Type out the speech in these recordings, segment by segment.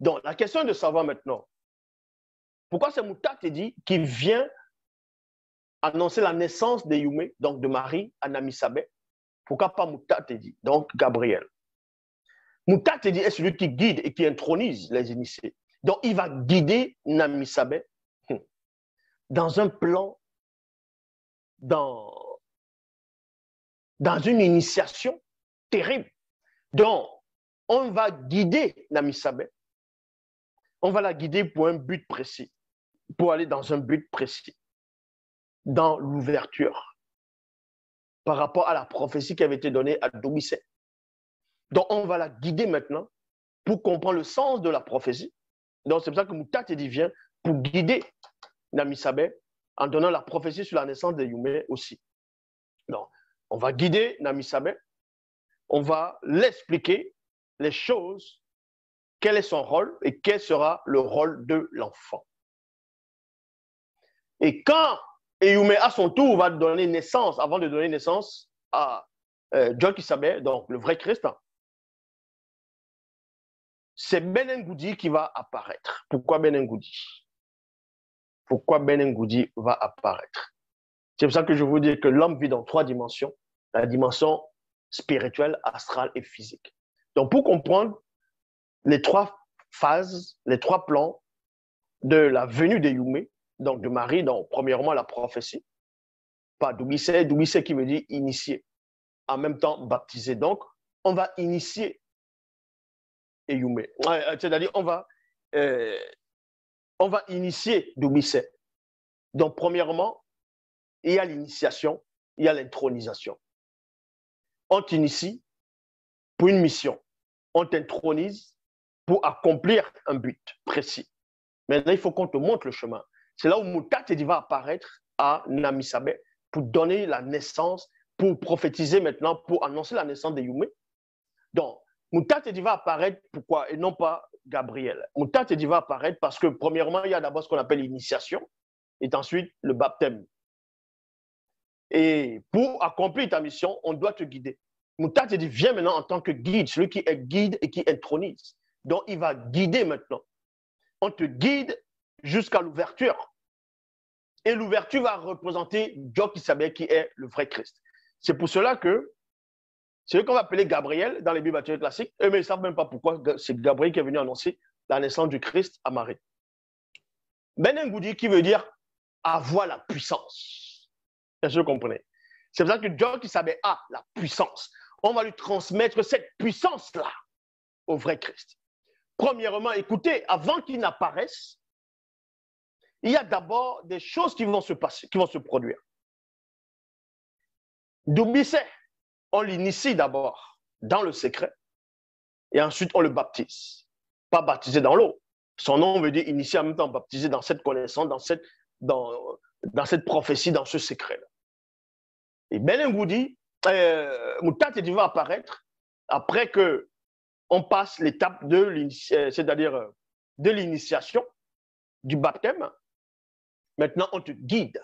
Donc, la question est de savoir maintenant, pourquoi c'est Moutatedi qui vient annoncer la naissance de Yume, donc de Marie à Namisabé? Pourquoi pas Moutatedi, donc Gabriel? Moutatedi est celui qui guide et qui intronise les initiés. Donc, il va guider Namisabé dans un plan, dans une initiation terrible. Donc, on va guider Namisabé. On va la guider pour un but précis, pour aller dans un but précis, dans l'ouverture, par rapport à la prophétie qui avait été donnée à Domisé. Donc, on va la guider maintenant pour comprendre le sens de la prophétie. Donc, c'est pour ça que Moutatedi vient pour guider Namisabé en donnant la prophétie sur la naissance de Yume aussi. Donc, on va guider Namisabé, on va l'expliquer les choses, quel est son rôle et quel sera le rôle de l'enfant. Et quand Yume, à son tour, va donner naissance, avant de donner naissance à Djokisabé, donc le vrai Christ, c'est Benengoudi qui va apparaître. Pourquoi Benengoudi? Pourquoi Benengoudi va apparaître? C'est pour ça que je vous dis que l'homme vit dans 3 dimensions, la dimension spirituelle, astrale et physique. Donc, pour comprendre les 3 phases, les 3 plans de la venue de Yume, donc de Marie, donc premièrement la prophétie, pas Doubissé, Doubissé qui veut dire initié, en même temps baptisé. Donc, on va initier Yume. C'est-à-dire, on va initier Doubissé. Donc, premièrement, il y a l'initiation, il y a l'intronisation. On t'initie pour une mission. On t'intronise pour accomplir un but précis. Maintenant, il faut qu'on te montre le chemin. C'est là où Moutatedi va apparaître à Namisabé pour donner la naissance, pour prophétiser maintenant, pour annoncer la naissance de Yume. Donc, Moutatedi va apparaître, pourquoi? Et non pas Gabriel. Moutatedi va apparaître parce que, premièrement, il y a d'abord ce qu'on appelle l'initiation, et ensuite le baptême. Et pour accomplir ta mission, on doit te guider. Moutatedi vient maintenant en tant que guide, celui qui est guide et qui intronise. Donc, il va guider maintenant. On te guide jusqu'à l'ouverture. Et l'ouverture va représenter Djokisabé qui est le vrai Christ. C'est pour cela que c'est ce qu'on va appeler Gabriel dans les Bibles classiques. Eux, mais ils ne savent même pas pourquoi c'est Gabriel qui est venu annoncer la naissance du Christ à Marie. Benengoudi qui veut dire avoir la puissance. Est-ce que vous comprenez? C'est pour ça que Djokisabé a la puissance. On va lui transmettre cette puissance-là au vrai Christ. Premièrement, écoutez, avant qu'il n'apparaisse, il y a d'abord des choses qui vont se passer, qui vont se produire. Doubissé, on l'initie d'abord dans le secret et ensuite on le baptise. Pas baptisé dans l'eau. Son nom veut dire initié en même temps baptisé dans cette connaissance, dans cette prophétie, dans ce secret-là. Et Benengoudi, Moutatedi va apparaître après que on passe l'étape de l'initiation, du baptême. Maintenant, on te guide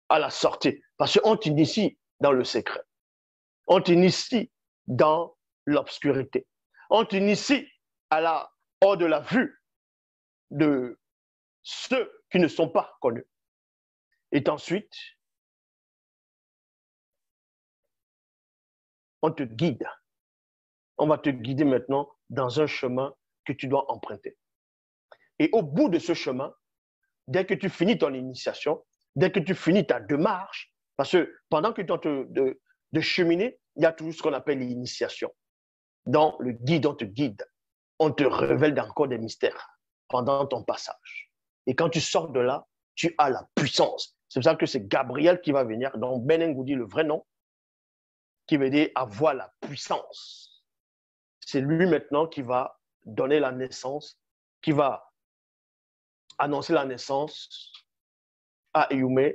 à la sortie parce qu'on t'initie dans le secret. On t'initie dans l'obscurité. On t'initie hors de la vue de ceux qui ne sont pas connus. Et ensuite, on te guide. On va te guider maintenant dans un chemin que tu dois emprunter. Et au bout de ce chemin, dès que tu finis ton initiation, dès que tu finis ta démarche, parce que pendant que tu es en train de cheminer, il y a toujours ce qu'on appelle l'initiation. Dans le guide, on te guide. On te révèle encore des mystères pendant ton passage. Et quand tu sors de là, tu as la puissance. C'est pour ça que c'est Gabriel qui va venir, donc Benengoudi, le vrai nom, qui veut dire avoir la puissance. C'est lui maintenant qui va donner la naissance, qui va annoncer la naissance à Yume,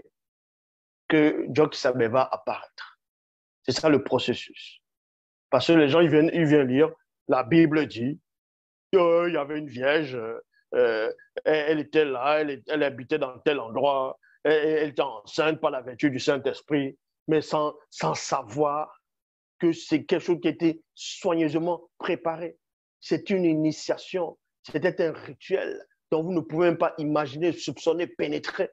que Djokisabé va apparaître. C'est ça le processus. Parce que les gens, ils viennent lire, la Bible dit, il y avait une vierge, elle était là, elle habitait dans tel endroit, elle était enceinte par la vertu du Saint-Esprit, mais sans savoir que c'est quelque chose qui était soigneusement préparé. C'est une initiation. C'était un rituel dont vous ne pouvez même pas imaginer, soupçonner, pénétrer.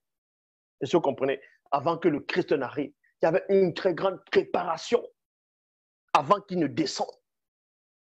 Est-ce que vous comprenez? Avant que le Christ n'arrive, il y avait une très grande préparation avant qu'il ne descende.